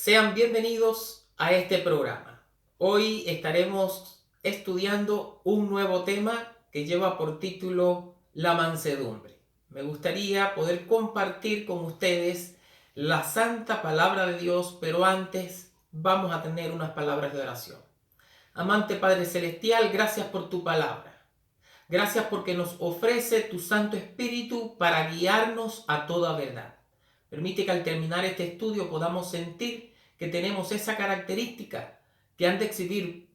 Sean bienvenidos a este programa. Hoy estaremos estudiando un nuevo tema que lleva por título La mansedumbre. Me gustaría poder compartir con ustedes la santa palabra de Dios, pero antes vamos a tener unas palabras de oración. Amante Padre Celestial, gracias por tu palabra. Gracias porque nos ofrece tu Santo Espíritu para guiarnos a toda verdad. Permite que al terminar este estudio podamos sentir que tenemos esa característica que han de exhibir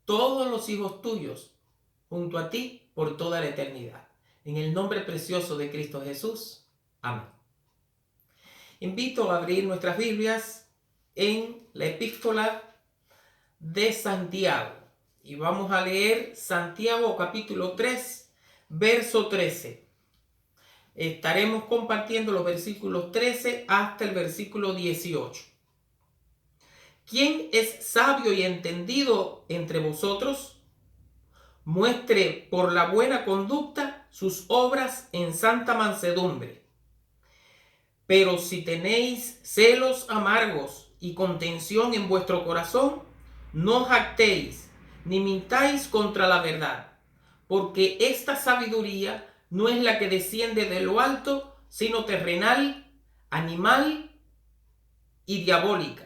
todos los hijos tuyos junto a ti por toda la eternidad. En el nombre precioso de Cristo Jesús. Amén. Invito a abrir nuestras Biblias en la epístola de Santiago. Y vamos a leer Santiago capítulo 3, verso 13. Estaremos compartiendo los versículos 13 hasta el versículo 18. ¿Quién es sabio y entendido entre vosotros? Muestre por la buena conducta sus obras en santa mansedumbre. Pero si tenéis celos amargos y contención en vuestro corazón, no jactéis, ni mintáis contra la verdad, porque esta sabiduría no es la que desciende de lo alto, sino terrenal, animal y diabólica.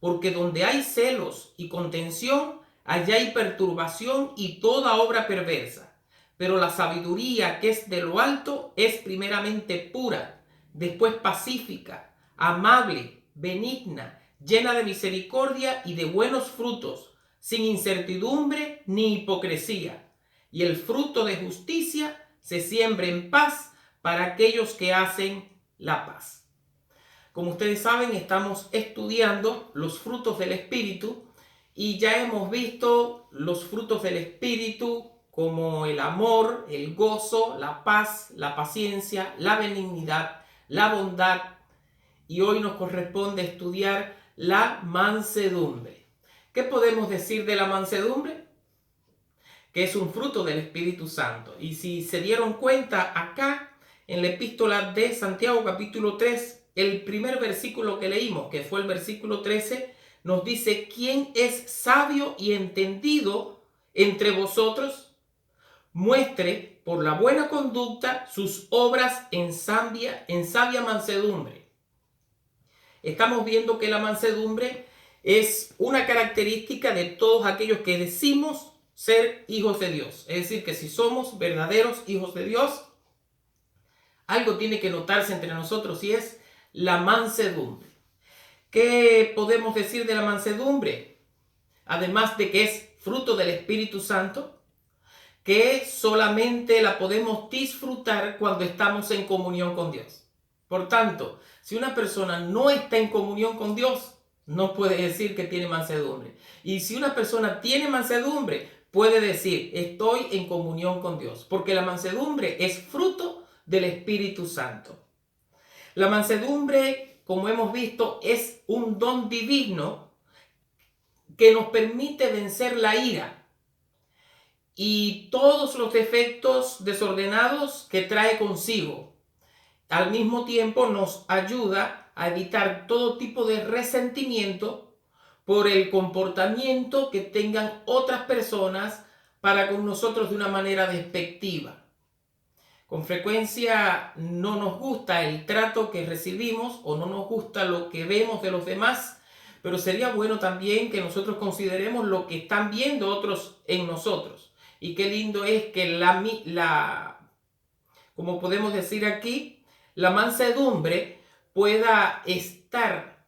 Porque donde hay celos y contención, allá hay perturbación y toda obra perversa. Pero la sabiduría que es de lo alto es primeramente pura, después pacífica, amable, benigna, llena de misericordia y de buenos frutos, sin incertidumbre ni hipocresía. Y el fruto de justicia se siembra en paz para aquellos que hacen la paz. Como ustedes saben, estamos estudiando los frutos del Espíritu y ya hemos visto los frutos del Espíritu como el amor, el gozo, la paz, la paciencia, la benignidad, la bondad, y hoy nos corresponde estudiar la mansedumbre. ¿Qué podemos decir de la mansedumbre? Que es un fruto del Espíritu Santo. Y si se dieron cuenta acá en la epístola de Santiago capítulo 3, el primer versículo que leímos, que fue el versículo 13, nos dice: ¿quién es sabio y entendido entre vosotros? Muestre por la buena conducta sus obras en sabia mansedumbre. Estamos viendo que la mansedumbre es una característica de todos aquellos que decimos ser hijos de Dios. Es decir, que si somos verdaderos hijos de Dios, algo tiene que notarse entre nosotros y es la mansedumbre. ¿Qué podemos decir de la mansedumbre? Además de que es fruto del Espíritu Santo, que solamente la podemos disfrutar cuando estamos en comunión con Dios. Por tanto, si una persona no está en comunión con Dios, no puede decir que tiene mansedumbre. Y si una persona tiene mansedumbre, puede decir: estoy en comunión con Dios, porque la mansedumbre es fruto del Espíritu Santo. La mansedumbre, como hemos visto, es un don divino que nos permite vencer la ira y todos los defectos desordenados que trae consigo. Al mismo tiempo nos ayuda a evitar todo tipo de resentimiento por el comportamiento que tengan otras personas para con nosotros de una manera despectiva. Con frecuencia no nos gusta el trato que recibimos o no nos gusta lo que vemos de los demás, pero sería bueno también que nosotros consideremos lo que están viendo otros en nosotros. Y qué lindo es que como podemos decir aquí, la mansedumbre pueda estar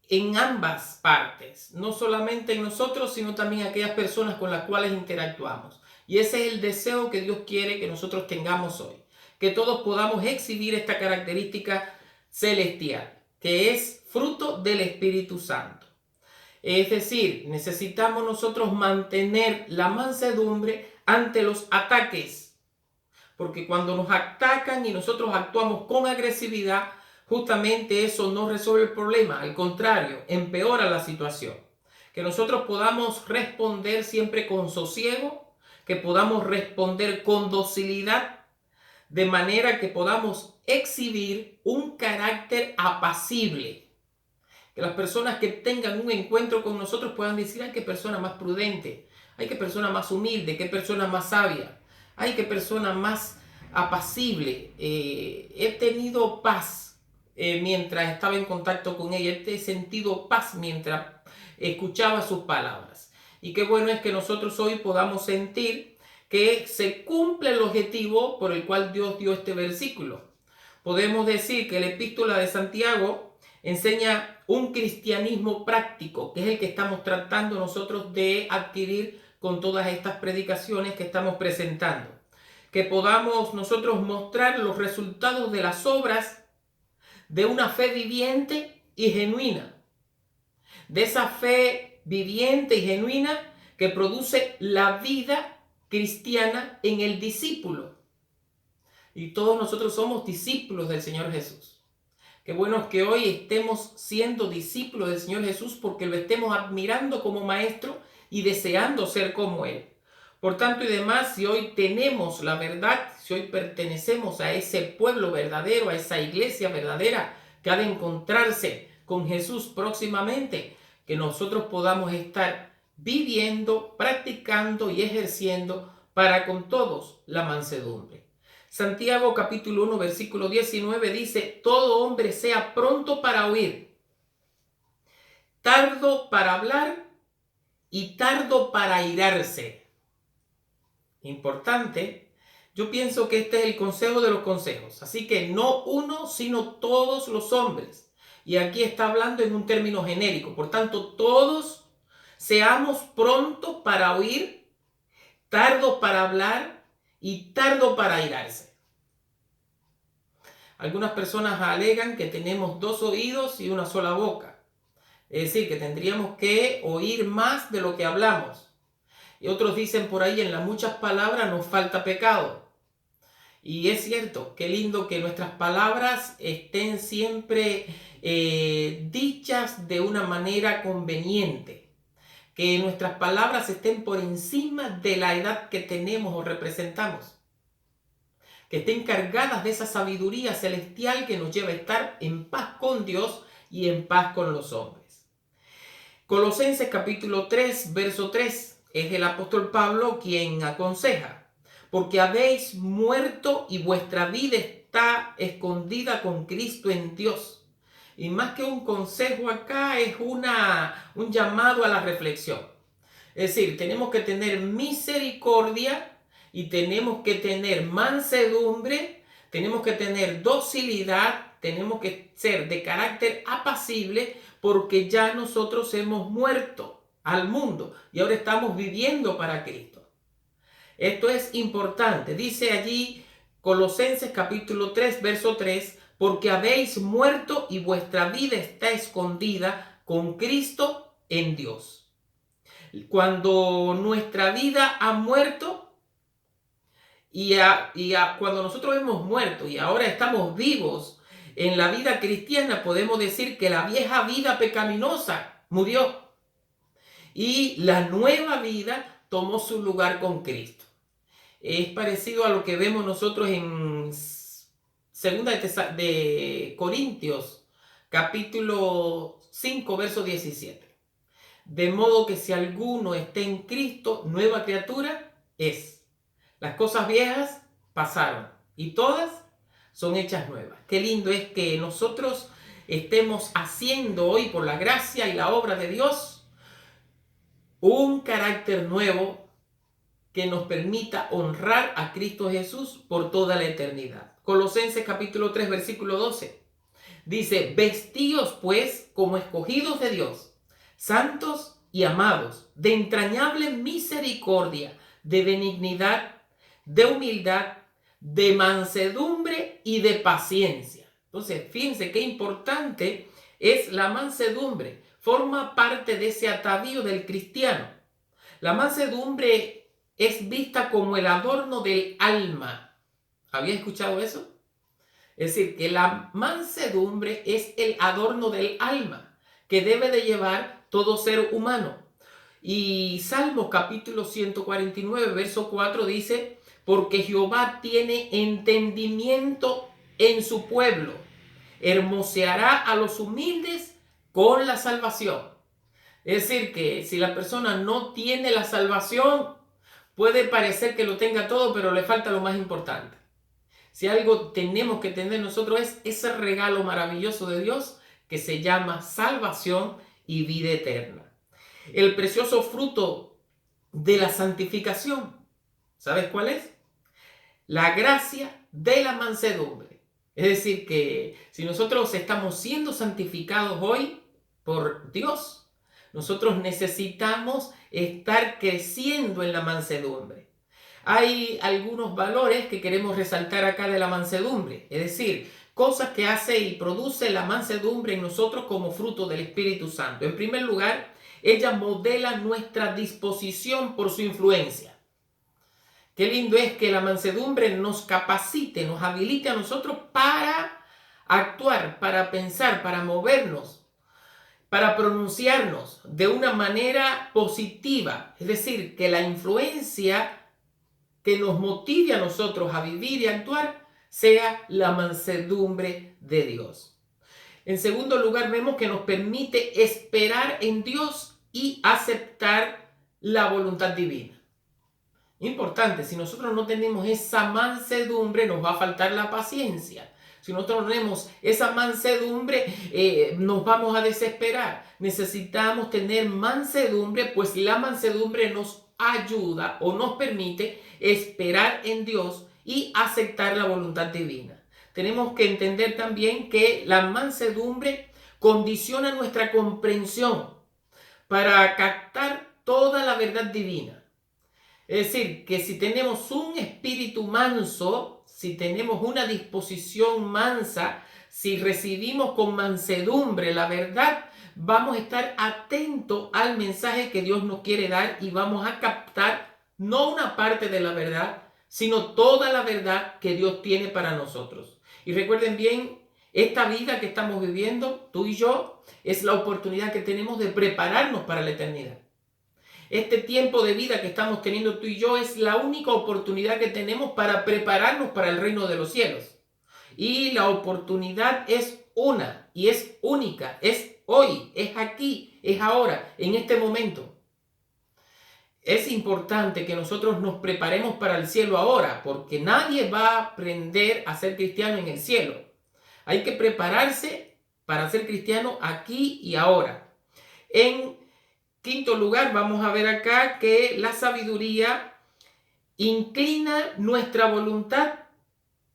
en ambas partes, no solamente en nosotros, sino también en aquellas personas con las cuales interactuamos. Y ese es el deseo que Dios quiere que nosotros tengamos hoy, que todos podamos exhibir esta característica celestial, que es fruto del Espíritu Santo. Es decir, necesitamos nosotros mantener la mansedumbre ante los ataques, porque cuando nos atacan y nosotros actuamos con agresividad, justamente eso no resuelve el problema, al contrario, empeora la situación. Que nosotros podamos responder siempre con sosiego, que podamos responder con docilidad, de manera que podamos exhibir un carácter apacible, Que las personas que tengan un encuentro con nosotros puedan decir, ay, qué persona más prudente, ay, qué persona más humilde, qué persona más sabia, ay, qué persona más apacible. He tenido paz mientras estaba en contacto con ella, he sentido paz mientras escuchaba sus palabras. Y qué bueno es que nosotros hoy podamos sentir que se cumple el objetivo por el cual Dios dio este versículo. Podemos decir que la epístola de Santiago enseña un cristianismo práctico, que es el que estamos tratando nosotros de adquirir con todas estas predicaciones que estamos presentando. Que podamos nosotros mostrar los resultados de las obras de una fe viviente y genuina. De esa fe viviente y genuina que produce la vida cristiana en el discípulo. Y todos nosotros somos discípulos del Señor Jesús. Qué bueno es que hoy estemos siendo discípulos del Señor Jesús porque lo estemos admirando como maestro y deseando ser como Él. Por tanto y demás, si hoy tenemos la verdad, si hoy pertenecemos a ese pueblo verdadero, a esa iglesia verdadera que ha de encontrarse con Jesús próximamente, que nosotros podamos estar viviendo, practicando y ejerciendo para con todos la mansedumbre. Santiago capítulo 1 versículo 19 dice, todo hombre sea pronto para oír, tardo para hablar y tardo para airarse. Importante, yo pienso que este es el consejo de los consejos, así que no uno, sino todos los hombres. Y aquí está hablando en un término genérico, por tanto, todos seamos prontos para oír, tardos para hablar y tardo para airarse. Algunas personas alegan que tenemos dos oídos y una sola boca. Es decir, que tendríamos que oír más de lo que hablamos. Y otros dicen por ahí, en las muchas palabras nos falta pecado. Y es cierto, qué lindo que nuestras palabras estén siempre dichas de una manera conveniente. Que nuestras palabras estén por encima de la edad que tenemos o representamos. Que estén cargadas de esa sabiduría celestial que nos lleva a estar en paz con Dios y en paz con los hombres. Colosenses capítulo 3, verso 3, es el apóstol Pablo quien aconseja, porque habéis muerto y vuestra vida está escondida con Cristo en Dios. Y más que un consejo acá es un llamado a la reflexión. Es decir, tenemos que tener misericordia y tenemos que tener mansedumbre, tenemos que tener docilidad, tenemos que ser de carácter apacible porque ya nosotros hemos muerto al mundo y ahora estamos viviendo para Cristo. Esto es importante. Dice allí Colosenses capítulo 3, verso 3, porque habéis muerto y vuestra vida está escondida con Cristo en Dios. Cuando nuestra vida ha muerto, cuando nosotros hemos muerto y ahora estamos vivos en la vida cristiana, podemos decir que la vieja vida pecaminosa murió y la nueva vida tomó su lugar con Cristo. Es parecido a lo que vemos nosotros en segunda de Corintios, capítulo 5, verso 17. De modo que si alguno está en Cristo, nueva criatura es. Las cosas viejas pasaron y todas son hechas nuevas. Qué lindo es que nosotros estemos haciendo hoy, por la gracia y la obra de Dios, un carácter nuevo que nos permita honrar a Cristo Jesús por toda la eternidad. Colosenses capítulo 3, versículo 12. Dice, vestíos pues como escogidos de Dios, santos y amados, de entrañable misericordia, de benignidad, de humildad, de mansedumbre y de paciencia. Entonces, fíjense qué importante es la mansedumbre. Forma parte de ese atavío del cristiano. La mansedumbre es vista como el adorno del alma. ¿Había escuchado eso? Es decir, que la mansedumbre es el adorno del alma que debe de llevar todo ser humano. Y Salmos capítulo 149, verso 4 dice, porque Jehová tiene entendimiento en su pueblo, hermoseará a los humildes con la salvación. Es decir, que si la persona no tiene la salvación, puede parecer que lo tenga todo, pero le falta lo más importante. Si algo tenemos que tener nosotros es ese regalo maravilloso de Dios que se llama salvación y vida eterna. El precioso fruto de la santificación, ¿sabes cuál es? La gracia de la mansedumbre. Es decir, que si nosotros estamos siendo santificados hoy por Dios, nosotros necesitamos estar creciendo en la mansedumbre. Hay algunos valores que queremos resaltar acá de la mansedumbre, es decir, cosas que hace y produce la mansedumbre en nosotros como fruto del Espíritu Santo. En primer lugar, ella modela nuestra disposición por su influencia. Qué lindo es que la mansedumbre nos capacite, nos habilite a nosotros para actuar, para pensar, para movernos, para pronunciarnos de una manera positiva. Es decir, que la influencia que nos motive a nosotros a vivir y actuar sea la mansedumbre de Dios. En segundo lugar, vemos que nos permite esperar en Dios y aceptar la voluntad divina. Importante, si nosotros no tenemos esa mansedumbre, nos va a faltar la paciencia. Si nosotros no tenemos esa mansedumbre, nos vamos a desesperar. Necesitamos tener mansedumbre, pues la mansedumbre nos ayuda o nos permite esperar en Dios y aceptar la voluntad divina. Tenemos que entender también que la mansedumbre condiciona nuestra comprensión para captar toda la verdad divina. Es decir, que si tenemos un espíritu manso, si tenemos una disposición mansa, si recibimos con mansedumbre la verdad, vamos a estar atentos al mensaje que Dios nos quiere dar y vamos a captar no una parte de la verdad, sino toda la verdad que Dios tiene para nosotros. Y recuerden bien, esta vida que estamos viviendo, tú y yo, es la oportunidad que tenemos de prepararnos para la eternidad. Este tiempo de vida que estamos teniendo tú y yo es la única oportunidad que tenemos para prepararnos para el reino de los cielos. Y la oportunidad es una y es única, es hoy, es aquí, es ahora, en este momento. Es importante que nosotros nos preparemos para el cielo ahora, porque nadie va a aprender a ser cristiano en el cielo. Hay que prepararse para ser cristiano aquí y ahora. En quinto lugar, vamos a ver acá que la sabiduría inclina nuestra voluntad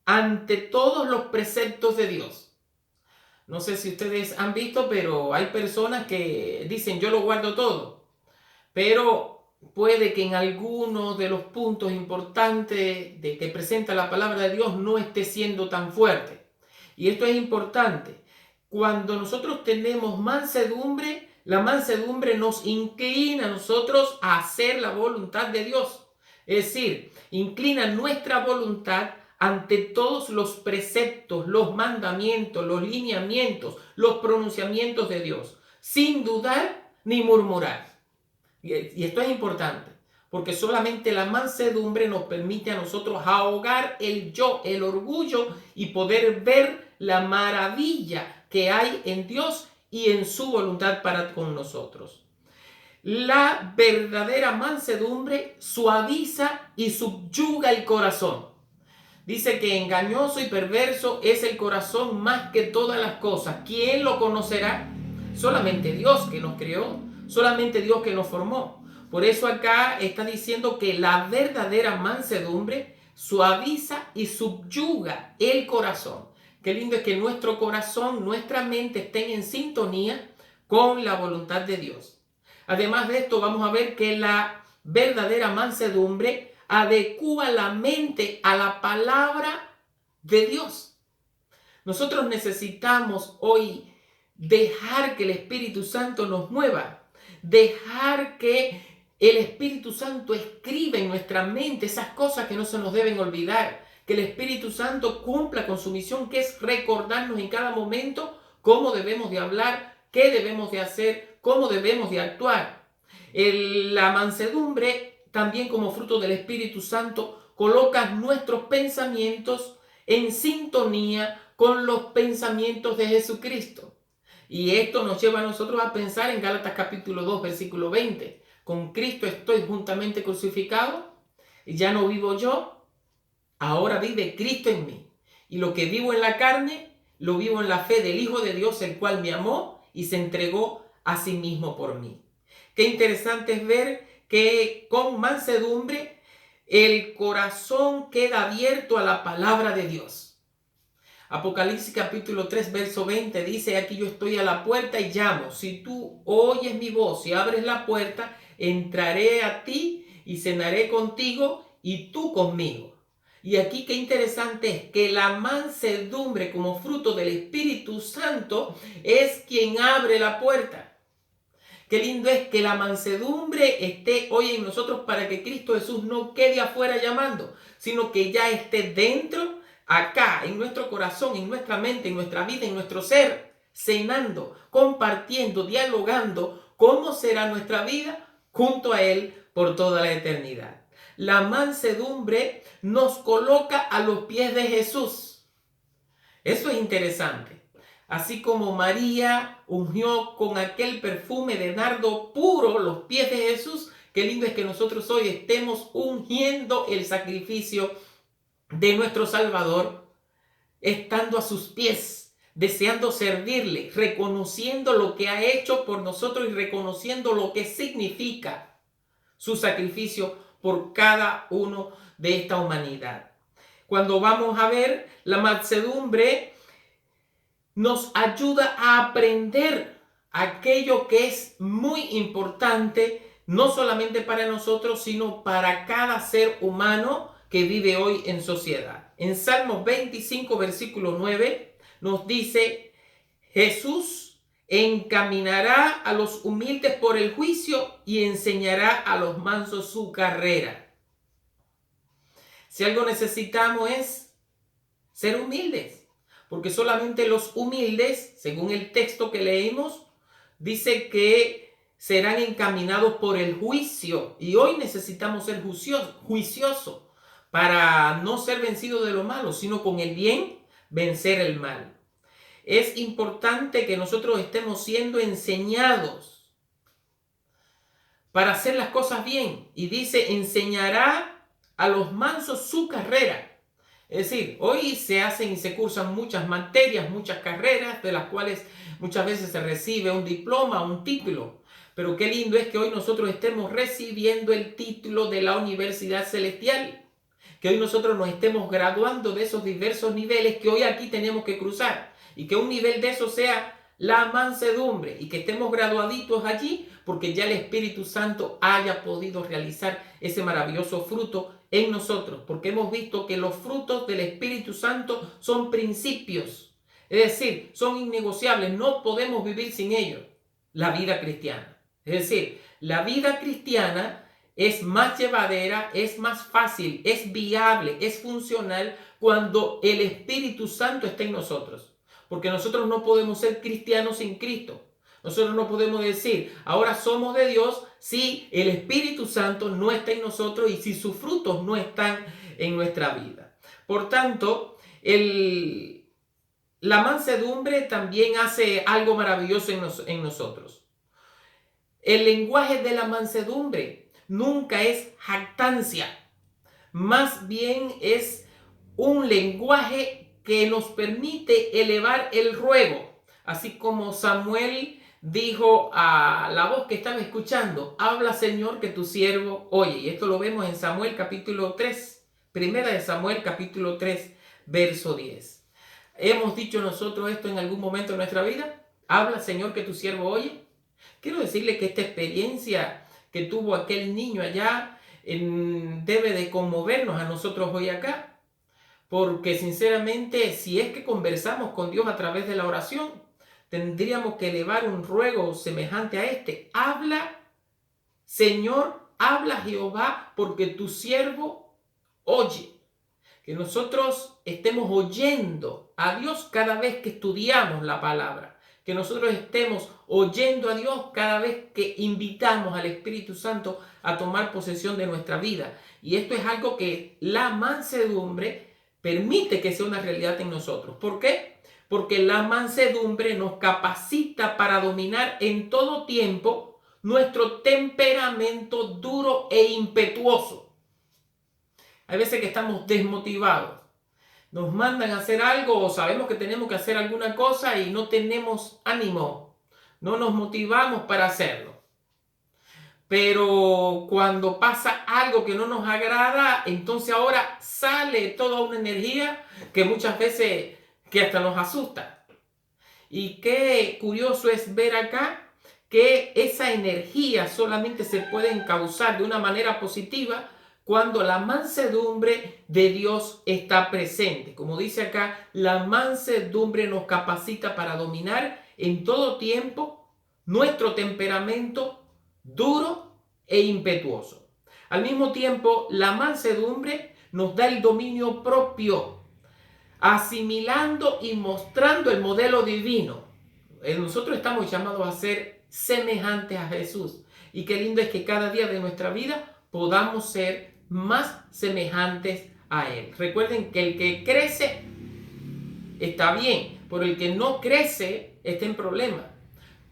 ante todos los preceptos de Dios. No sé si ustedes han visto, pero hay personas que dicen yo lo guardo todo, pero puede que en algunos de los puntos importantes de que presenta la palabra de Dios no esté siendo tan fuerte. Y esto es importante. Cuando nosotros tenemos mansedumbre, la mansedumbre nos inclina a nosotros a hacer la voluntad de Dios. Es decir, inclina nuestra voluntad ante todos los preceptos, los mandamientos, los lineamientos, los pronunciamientos de Dios, sin dudar ni murmurar. Y esto es importante, porque solamente la mansedumbre nos permite a nosotros ahogar el yo, el orgullo y poder ver la maravilla que hay en Dios y en su voluntad para con nosotros. La verdadera mansedumbre suaviza y subyuga el corazón. Dice que engañoso y perverso es el corazón más que todas las cosas. ¿Quién lo conocerá? Solamente Dios que nos creó, solamente Dios que nos formó. Por eso acá está diciendo que la verdadera mansedumbre suaviza y subyuga el corazón. Qué lindo es que nuestro corazón, nuestra mente estén en sintonía con la voluntad de Dios. Además de esto, vamos a ver que la verdadera mansedumbre adecúa la mente a la palabra de Dios. Nosotros necesitamos hoy dejar que el Espíritu Santo nos mueva, dejar que el Espíritu Santo escriba en nuestra mente esas cosas que no se nos deben olvidar, que el Espíritu Santo cumpla con su misión, que es recordarnos en cada momento cómo debemos de hablar, qué debemos de hacer, cómo debemos de actuar. La mansedumbre, también como fruto del Espíritu Santo, coloca nuestros pensamientos en sintonía con los pensamientos de Jesucristo. Y esto nos lleva a nosotros a pensar en Gálatas capítulo 2, versículo 20. Con Cristo estoy juntamente crucificado, y ya no vivo yo, ahora vive Cristo en mí. Y lo que vivo en la carne, lo vivo en la fe del Hijo de Dios, el cual me amó y se entregó a sí mismo por mí. Qué interesante es ver que con mansedumbre el corazón queda abierto a la palabra de Dios. Apocalipsis capítulo 3, verso 20 dice: aquí yo estoy a la puerta y llamo. Si tú oyes mi voz y abres la puerta, entraré a ti y cenaré contigo y tú conmigo. Y aquí qué interesante es que la mansedumbre como fruto del Espíritu Santo es quien abre la puerta. Qué lindo es que la mansedumbre esté hoy en nosotros para que Cristo Jesús no quede afuera llamando, sino que ya esté dentro, acá, en nuestro corazón, en nuestra mente, en nuestra vida, en nuestro ser, cenando, compartiendo, dialogando cómo será nuestra vida junto a Él por toda la eternidad. La mansedumbre nos coloca a los pies de Jesús. Eso es interesante. Así como María ungió con aquel perfume de nardo puro los pies de Jesús, qué lindo es que nosotros hoy estemos ungiendo el sacrificio de nuestro Salvador, estando a sus pies, deseando servirle, reconociendo lo que ha hecho por nosotros y reconociendo lo que significa su sacrificio por cada uno de esta humanidad. Cuando vamos a ver la mansedumbre, nos ayuda a aprender aquello que es muy importante, no solamente para nosotros, sino para cada ser humano que vive hoy en sociedad. En Salmos 25, versículo 9, nos dice: Jesús encaminará a los humildes por el juicio y enseñará a los mansos su carrera. Si algo necesitamos es ser humildes. Porque solamente los humildes, según el texto que leímos, dice que serán encaminados por el juicio. Y hoy necesitamos ser juiciosos para no ser vencidos de lo malo, sino con el bien vencer el mal. Es importante que nosotros estemos siendo enseñados para hacer las cosas bien. Y dice: enseñará a los mansos su carrera. Es decir, hoy se hacen y se cursan muchas materias, muchas carreras, de las cuales muchas veces se recibe un diploma, un título. Pero qué lindo es que hoy nosotros estemos recibiendo el título de la Universidad Celestial. Que hoy nosotros nos estemos graduando de esos diversos niveles que hoy aquí tenemos que cruzar. Y que un nivel de eso sea la mansedumbre. Y que estemos graduaditos allí porque ya el Espíritu Santo haya podido realizar ese maravilloso fruto en nosotros, porque hemos visto que los frutos del Espíritu Santo son principios, es decir, son innegociables, no podemos vivir sin ellos. La vida cristiana, es decir, la vida cristiana es más llevadera, es más fácil, es viable, es funcional cuando el Espíritu Santo está en nosotros, porque nosotros no podemos ser cristianos sin Cristo. Nosotros no podemos decir, ahora somos de Dios, si el Espíritu Santo no está en nosotros y si sus frutos no están en nuestra vida. Por tanto, la mansedumbre también hace algo maravilloso en nosotros. El lenguaje de la mansedumbre nunca es jactancia, más bien es un lenguaje que nos permite elevar el ruego, así como Samuel dijo a la voz que estaba escuchando: habla, Señor, que tu siervo oye. Y esto lo vemos en Samuel capítulo 3, primera de Samuel capítulo 3, verso 10. ¿Hemos dicho nosotros esto en algún momento de nuestra vida? Habla, Señor, que tu siervo oye. Quiero decirle que esta experiencia que tuvo aquel niño allá debe de conmovernos a nosotros hoy acá. Porque sinceramente, si es que conversamos con Dios a través de la oración, tendríamos que elevar un ruego semejante a este: habla, Señor, habla, Jehová, porque tu siervo oye. Que nosotros estemos oyendo a Dios cada vez que estudiamos la palabra. Que nosotros estemos oyendo a Dios cada vez que invitamos al Espíritu Santo a tomar posesión de nuestra vida. Y esto es algo que la mansedumbre permite que sea una realidad en nosotros. ¿Por qué? porque la mansedumbre nos capacita para dominar en todo tiempo nuestro temperamento duro e impetuoso. Hay veces que estamos desmotivados. Nos mandan a hacer algo o sabemos que tenemos que hacer alguna cosa y no tenemos ánimo. No nos motivamos para hacerlo. Pero cuando pasa algo que no nos agrada, entonces ahora sale toda una energía que muchas veces que hasta nos asusta. Y qué curioso es ver acá que esa energía solamente se puede encauzar de una manera positiva cuando la mansedumbre de Dios está presente. Como dice acá, la mansedumbre nos capacita para dominar en todo tiempo nuestro temperamento duro e impetuoso. Al mismo tiempo, la mansedumbre nos da el dominio propio, asimilando y mostrando el modelo divino. Nosotros estamos llamados a ser semejantes a Jesús. Y qué lindo es que cada día de nuestra vida podamos ser más semejantes a Él. Recuerden que el que crece está bien, pero el que no crece está en problema.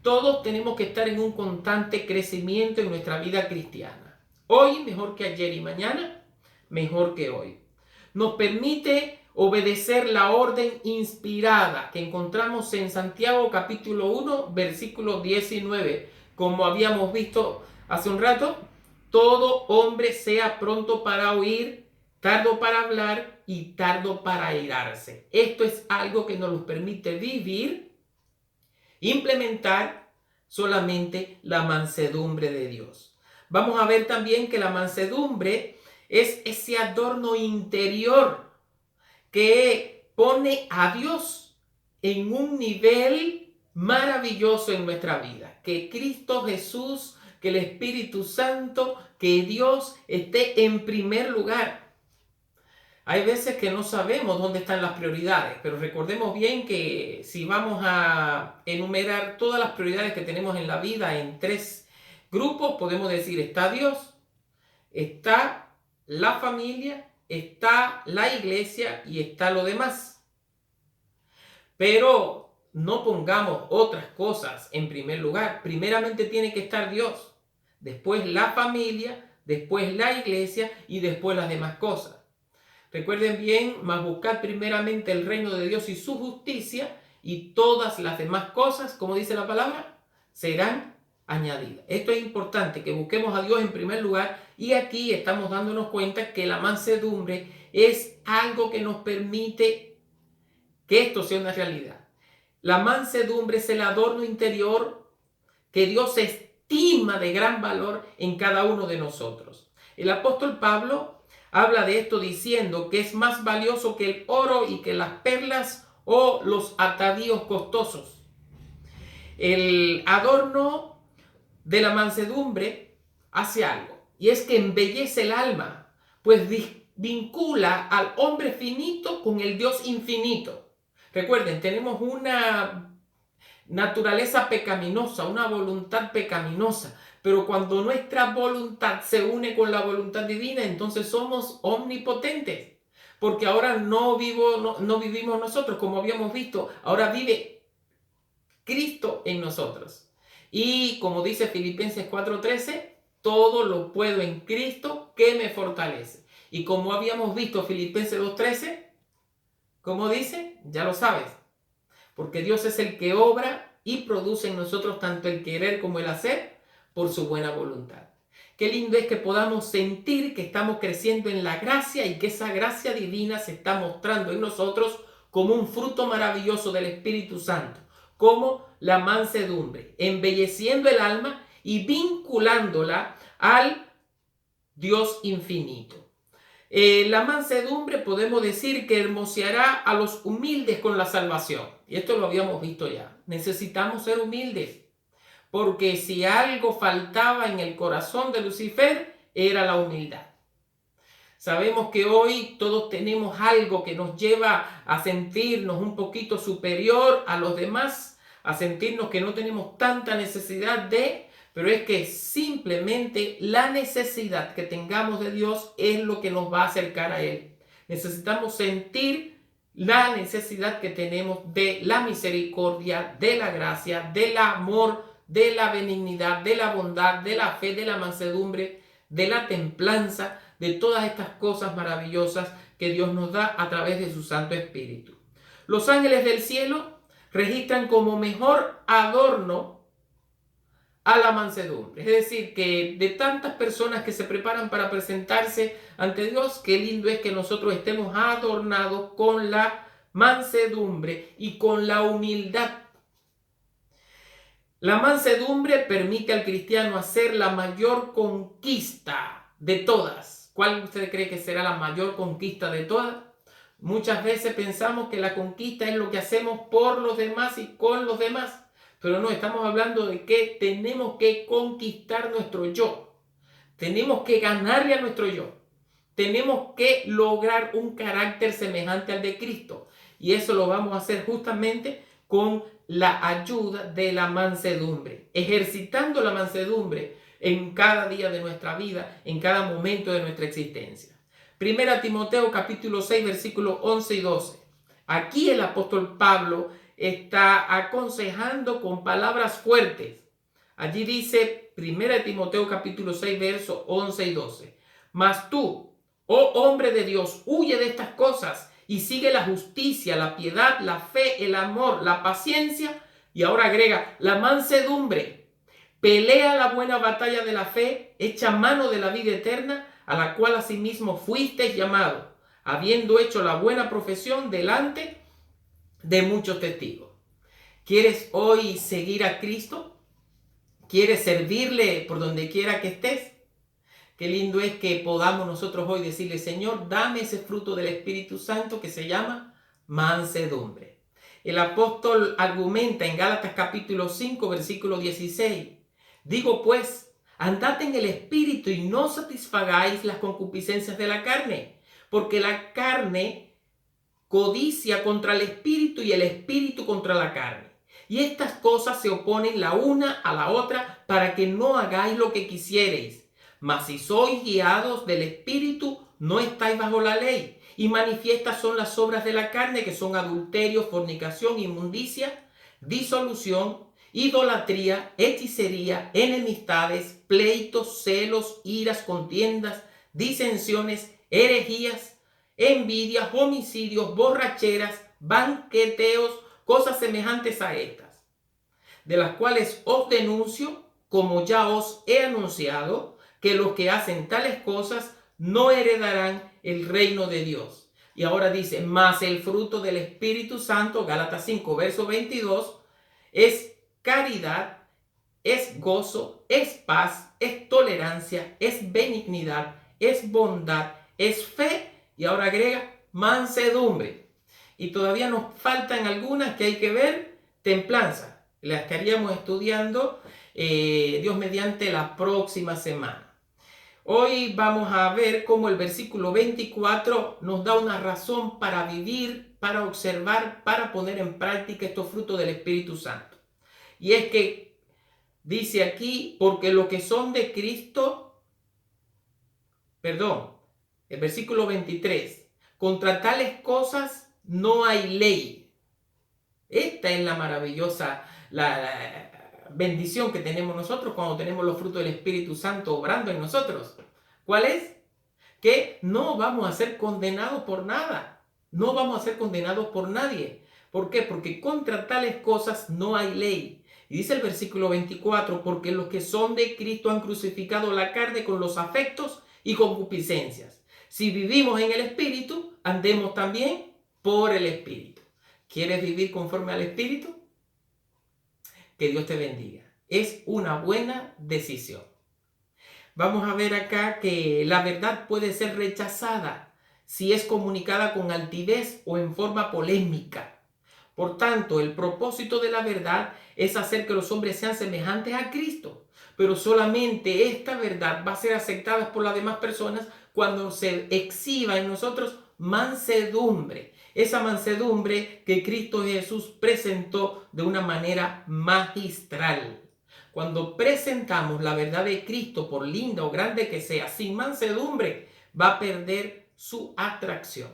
Todos tenemos que estar en un constante crecimiento en nuestra vida cristiana. Hoy mejor que ayer y mañana mejor que hoy. Nos permite obedecer la orden inspirada que encontramos en Santiago capítulo 1 versículo 19. Como habíamos visto hace un rato, todo hombre sea pronto para oír, tardo para hablar y tardo para airarse. Esto es algo que nos permite vivir, implementar solamente la mansedumbre de Dios. Vamos a ver también que la mansedumbre es ese adorno interior que pone a Dios en un nivel maravilloso en nuestra vida. Que Cristo Jesús, que el Espíritu Santo, que Dios esté en primer lugar. Hay veces que no sabemos dónde están las prioridades, pero recordemos bien que si vamos a enumerar todas las prioridades que tenemos en la vida en 3 grupos, podemos decir, está Dios, está la familia, está la iglesia y está lo demás. Pero no pongamos otras cosas en primer lugar. Primeramente tiene que estar Dios, después la familia, después la iglesia y después las demás cosas. Recuerden bien, mas buscad primeramente el reino de Dios y su justicia, y todas las demás cosas, como dice la palabra, serán añadidas. Esto es importante, que busquemos a Dios en primer lugar, y aquí estamos dándonos cuenta que la mansedumbre es algo que nos permite que esto sea una realidad. La mansedumbre es el adorno interior que Dios estima de gran valor en cada uno de nosotros. El apóstol Pablo habla de esto diciendo que es más valioso que el oro y que las perlas o los atavíos costosos. El adorno de la mansedumbre hace algo, y es que embellece el alma, pues vincula al hombre finito con el Dios infinito. Recuerden, tenemos una naturaleza pecaminosa, una voluntad pecaminosa. Pero cuando nuestra voluntad se une con la voluntad divina, entonces somos omnipotentes. Porque ahora no vivimos nosotros, como habíamos visto. Ahora vive Cristo en nosotros. Y como dice Filipenses 4:13, todo lo puedo en Cristo que me fortalece. Y como habíamos visto Filipenses 2:13, como dice, ya lo sabes. Porque Dios es el que obra y produce en nosotros tanto el querer como el hacer por su buena voluntad. Qué lindo es que podamos sentir que estamos creciendo en la gracia y que esa gracia divina se está mostrando en nosotros como un fruto maravilloso del Espíritu Santo, como la mansedumbre, embelleciendo el alma y vinculándola al Dios infinito. La mansedumbre podemos decir que hermoseará a los humildes con la salvación. Y esto lo habíamos visto ya. Necesitamos ser humildes. Porque si algo faltaba en el corazón de Lucifer, era la humildad. Sabemos que hoy todos tenemos algo que nos lleva a sentirnos un poquito superior a los demás, a sentirnos que no tenemos tanta necesidad pero es que simplemente la necesidad que tengamos de Dios es lo que nos va a acercar a Él. Necesitamos sentir la necesidad que tenemos de la misericordia, de la gracia, del amor, de la benignidad, de la bondad, de la fe, de la mansedumbre, de la templanza, de todas estas cosas maravillosas que Dios nos da a través de su Santo Espíritu. Los ángeles del cielo registran como mejor adorno a la mansedumbre. Es decir, que de tantas personas que se preparan para presentarse ante Dios, qué lindo es que nosotros estemos adornados con la mansedumbre y con la humildad. La mansedumbre permite al cristiano hacer la mayor conquista de todas. ¿Cuál usted cree que será la mayor conquista de todas? Muchas veces pensamos que la conquista es lo que hacemos por los demás y con los demás. Pero no, estamos hablando de que tenemos que conquistar nuestro yo. Tenemos que ganarle a nuestro yo. Tenemos que lograr un carácter semejante al de Cristo. Y eso lo vamos a hacer justamente con la ayuda de la mansedumbre. Ejercitando la mansedumbre en cada día de nuestra vida, en cada momento de nuestra existencia. Primera Timoteo capítulo 6, versículos 11 y 12. Aquí el apóstol Pablo está aconsejando con palabras fuertes. Allí dice, 1 Timoteo capítulo 6, versos 11 y 12. Mas tú, oh hombre de Dios, huye de estas cosas y sigue la justicia, la piedad, la fe, el amor, la paciencia y ahora agrega la mansedumbre. Pelea la buena batalla de la fe, echa mano de la vida eterna, a la cual asimismo fuiste llamado, habiendo hecho la buena profesión delante de muchos testigos. ¿Quieres hoy seguir a Cristo? ¿Quieres servirle por donde quiera que estés? Qué lindo es que podamos nosotros hoy decirle, Señor, dame ese fruto del Espíritu Santo que se llama mansedumbre. El apóstol argumenta en Gálatas capítulo 5, versículo 16. Digo pues, andad en el Espíritu y no satisfagáis las concupiscencias de la carne, porque la carne codicia contra el Espíritu y el Espíritu contra la carne. Y estas cosas se oponen la una a la otra para que no hagáis lo que quisiereis. Mas si sois guiados del Espíritu, no estáis bajo la ley. Y manifiestas son las obras de la carne, que son adulterio, fornicación, inmundicia, disolución, idolatría, hechicería, enemistades, pleitos, celos, iras, contiendas, disensiones, herejías, envidias, homicidios, borracheras, banqueteos, cosas semejantes a estas, de las cuales os denuncio, como ya os he anunciado, que los que hacen tales cosas no heredarán el reino de Dios. Y ahora dice, mas el fruto del Espíritu Santo, Gálatas 5, verso 22, es caridad, es gozo, es paz, es tolerancia, es benignidad, es bondad, es fe, y ahora agrega mansedumbre. Y todavía nos faltan algunas que hay que ver, templanza. Las estaríamos estudiando, Dios mediante, la próxima semana. Hoy vamos a ver cómo el versículo 24 nos da una razón para vivir, para observar, para poner en práctica estos frutos del Espíritu Santo. Y es que dice aquí, porque los que son de Cristo, el versículo 23, contra tales cosas no hay ley. Esta es la maravillosa la bendición que tenemos nosotros cuando tenemos los frutos del Espíritu Santo obrando en nosotros. ¿Cuál es? Que no vamos a ser condenados por nada. No vamos a ser condenados por nadie. ¿Por qué? Porque contra tales cosas no hay ley. Y dice el versículo 24, porque los que son de Cristo han crucificado la carne con los afectos y concupiscencias. Si vivimos en el Espíritu, andemos también por el Espíritu. ¿Quieres vivir conforme al Espíritu? Que Dios te bendiga. Es una buena decisión. Vamos a ver acá que la verdad puede ser rechazada si es comunicada con altivez o en forma polémica. Por tanto, el propósito de la verdad es hacer que los hombres sean semejantes a Cristo. Pero solamente esta verdad va a ser aceptada por las demás personas cuando se exhiba en nosotros mansedumbre. Esa mansedumbre que Cristo Jesús presentó de una manera magistral. Cuando presentamos la verdad de Cristo, por linda o grande que sea, sin mansedumbre, va a perder su atracción.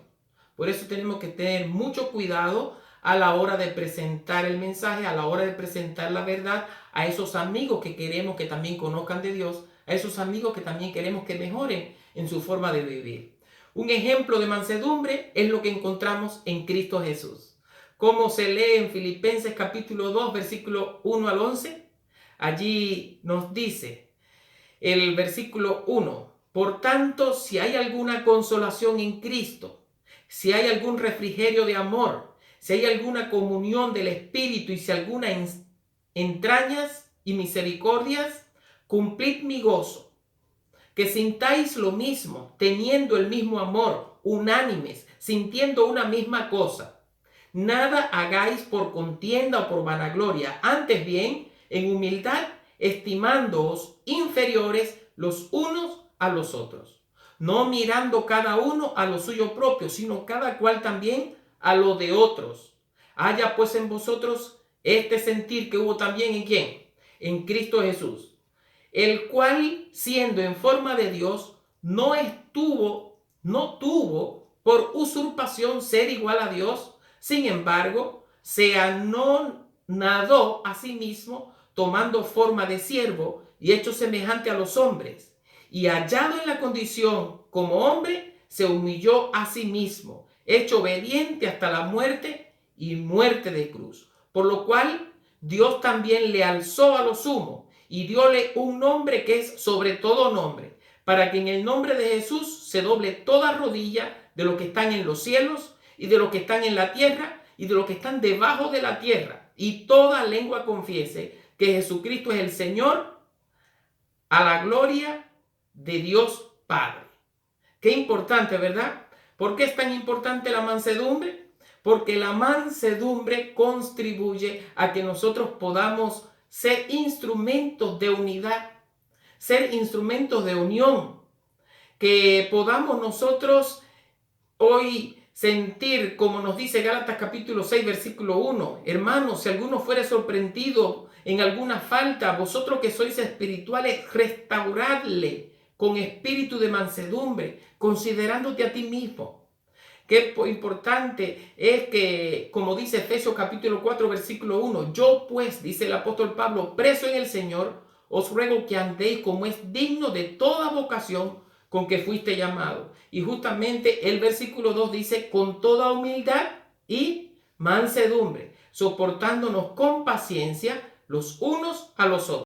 Por eso tenemos que tener mucho cuidado a la hora de presentar el mensaje, a la hora de presentar la verdad a esos amigos que queremos que también conozcan de Dios, a esos amigos que también queremos que mejoren en su forma de vivir. Un ejemplo de mansedumbre es lo que encontramos en Cristo Jesús. Como se lee en Filipenses capítulo 2, versículo 1 al 11, allí nos dice el versículo 1, por tanto, si hay alguna consolación en Cristo, si hay algún refrigerio de amor, si hay alguna comunión del Espíritu y si alguna entrañas y misericordias, cumplid mi gozo, que sintáis lo mismo, teniendo el mismo amor, unánimes, sintiendo una misma cosa. Nada hagáis por contienda o por vanagloria, antes bien, en humildad, estimándoos inferiores los unos a los otros, no mirando cada uno a lo suyo propio, sino cada cual también a lo de otros. Haya pues en vosotros este sentir que hubo también en ¿quién? En Cristo Jesús, el cual, siendo en forma de Dios, no tuvo por usurpación ser igual a Dios. Sin embargo, se anonadó a sí mismo, tomando forma de siervo y hecho semejante a los hombres. Y hallado en la condición como hombre, se humilló a sí mismo, hecho obediente hasta la muerte y muerte de cruz. Por lo cual, Dios también le alzó a lo sumo y dióle un nombre que es sobre todo nombre, para que en el nombre de Jesús se doble toda rodilla de los que están en los cielos y de los que están en la tierra y de los que están debajo de la tierra, y toda lengua confiese que Jesucristo es el Señor, a la gloria de Dios Padre. Qué importante, ¿verdad? ¿Por qué es tan importante la mansedumbre? Porque la mansedumbre contribuye a que nosotros podamos ser instrumentos de unidad, ser instrumentos de unión, que podamos nosotros hoy sentir, como nos dice Gálatas capítulo 6, versículo 1, hermanos, si alguno fuere sorprendido en alguna falta, vosotros que sois espirituales, restauradle con espíritu de mansedumbre, considerándote a ti mismo. Qué importante es que, como dice Efesios capítulo 4, versículo 1, yo pues, dice el apóstol Pablo, preso en el Señor, os ruego que andéis como es digno de toda vocación con que fuiste llamado. Y justamente el versículo 2 dice, con toda humildad y mansedumbre, soportándonos con paciencia los unos a los otros.